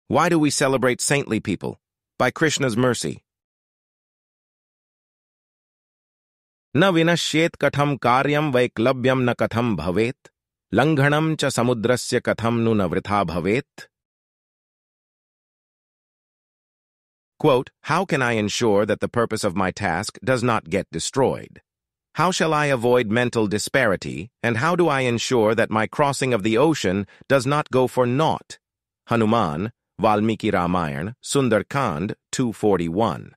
Why do we celebrate saintly people? By Krishna's mercy. Na vinashyet katham karyam vaiklabyam na katham bhavet, langhanam cha samudrasya katham nu na vritha bhavet. Quote, how can I ensure that the purpose of my task does not get destroyed? How shall I avoid mental disparity, and how do I ensure that my crossing of the ocean does not go for naught? Hanuman, Valmiki Ramayana, Sundara Kand, 241.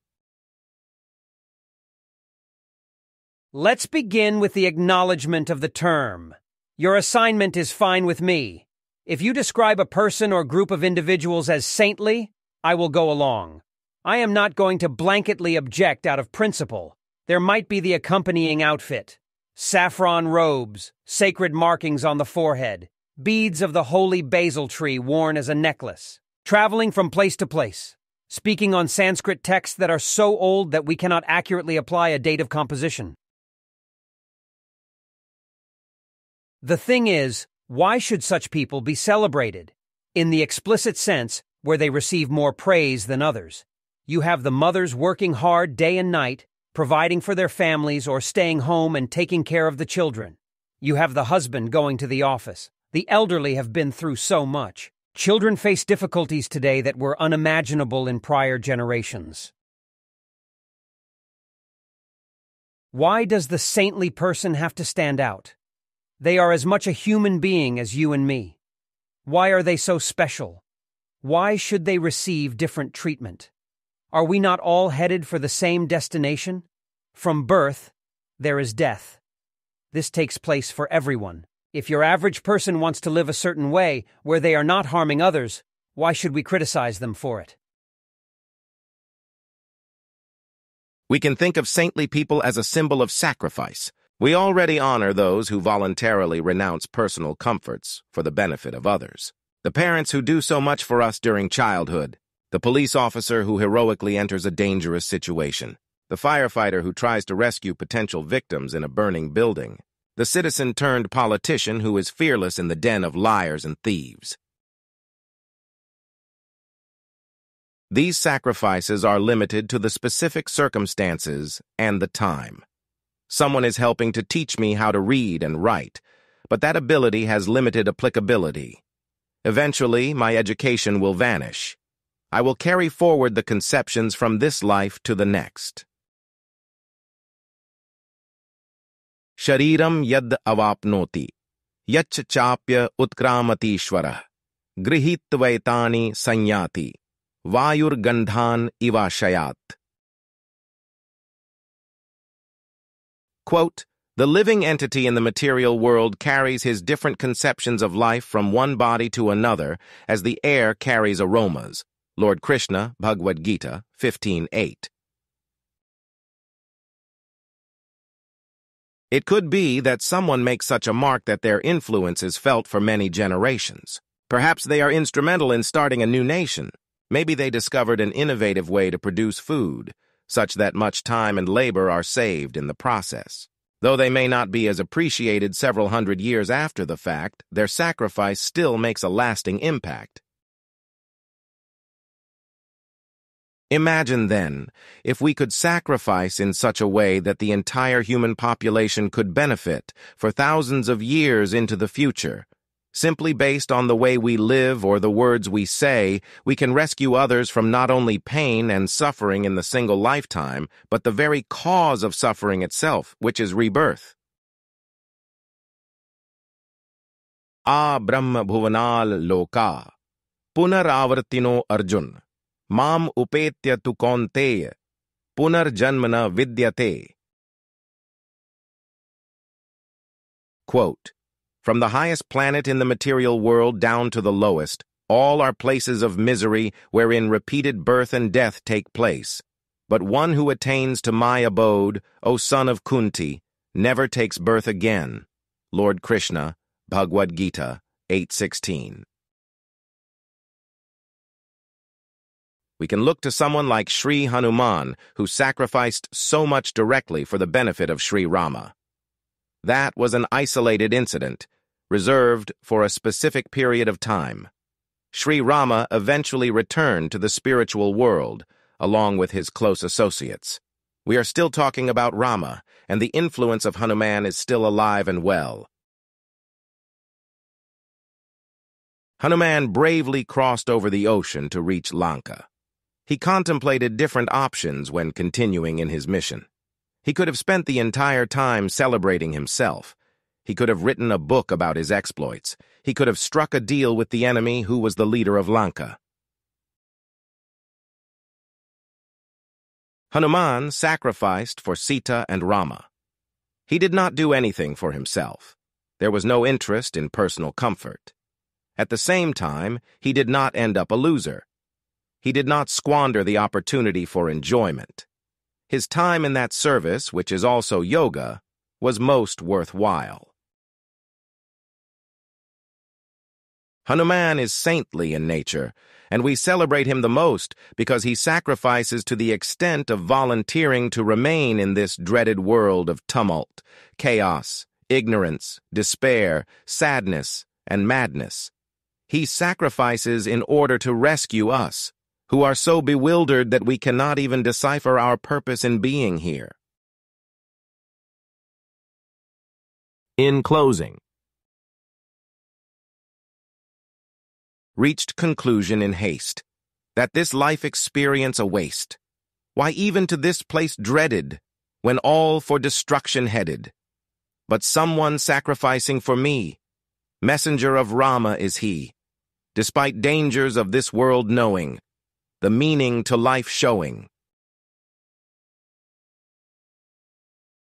Let's begin with the acknowledgement of the term. Your assignment is fine with me. If you describe a person or group of individuals as saintly, I will go along. I am not going to blanketly object out of principle. There might be the accompanying outfit: saffron robes, sacred markings on the forehead, beads of the holy basil tree worn as a necklace, traveling from place to place, speaking on Sanskrit texts that are so old that we cannot accurately apply a date of composition. The thing is, why should such people be celebrated? In the explicit sense, where they receive more praise than others. You have the mothers working hard day and night, providing for their families or staying home and taking care of the children. You have the husband going to the office. The elderly have been through so much. Children face difficulties today that were unimaginable in prior generations. Why does the saintly person have to stand out? They are as much a human being as you and me. Why are they so special? Why should they receive different treatment? Are we not all headed for the same destination? From birth, there is death. This takes place for everyone. If your average person wants to live a certain way, where they are not harming others, why should we criticize them for it? We can think of saintly people as a symbol of sacrifice. We already honor those who voluntarily renounce personal comforts for the benefit of others. The parents who do so much for us during childhood. The police officer who heroically enters a dangerous situation. The firefighter who tries to rescue potential victims in a burning building. The citizen-turned-politician who is fearless in the den of liars and thieves. These sacrifices are limited to the specific circumstances and the time. Someone is helping to teach me how to read and write, but that ability has limited applicability. Eventually, my education will vanish. I will carry forward the conceptions from this life to the next. Shariram yad avapnoti, yach chapya utkramati shvara, grihitvaitani sanyati, vayur gandhan ivashayat. Quote, the living entity in the material world carries his different conceptions of life from one body to another as the air carries aromas. Lord Krishna, Bhagavad-gita, 15:8. It could be that someone makes such a mark that their influence is felt for many generations. Perhaps they are instrumental in starting a new nation. Maybe they discovered an innovative way to produce food, such that much time and labor are saved in the process. Though they may not be as appreciated several hundred years after the fact, their sacrifice still makes a lasting impact. Imagine, then, if we could sacrifice in such a way that the entire human population could benefit for thousands of years into the future. Simply based on the way we live or the words we say, we can rescue others from not only pain and suffering in the single lifetime, but the very cause of suffering itself, which is rebirth. Brahma bhuvanal loka, punaravartino arjun. Mam upetya tu kaunteya, punarjanmana vidyate. Quote, from the highest planet in the material world down to the lowest, all are places of misery wherein repeated birth and death take place. But one who attains to my abode, O son of Kunti, never takes birth again. Lord Krishna, Bhagavad-gita, 8:16. We can look to someone like Sri Hanuman, who sacrificed so much directly for the benefit of Sri Rama. That was an isolated incident, reserved for a specific period of time. Sri Rama eventually returned to the spiritual world, along with his close associates. We are still talking about Rama, and the influence of Hanuman is still alive and well. Hanuman bravely crossed over the ocean to reach Lanka. He contemplated different options when continuing in his mission. He could have spent the entire time celebrating himself. He could have written a book about his exploits. He could have struck a deal with the enemy who was the leader of Lanka. Hanuman sacrificed for Sita and Rama. He did not do anything for himself. There was no interest in personal comfort. At the same time, he did not end up a loser. He did not squander the opportunity for enjoyment. His time in that service, which is also yoga, was most worthwhile. Hanuman is saintly in nature, and we celebrate him the most because he sacrifices to the extent of volunteering to remain in this dreaded world of tumult, chaos, ignorance, despair, sadness, and madness. He sacrifices in order to rescue us, who are so bewildered that we cannot even decipher our purpose in being here. In closing, reached conclusion in haste, that this life experience a waste. Why even to this place dreaded, when all for destruction headed? But someone sacrificing for me, messenger of Rama is he, despite dangers of this world knowing, the meaning to life showing.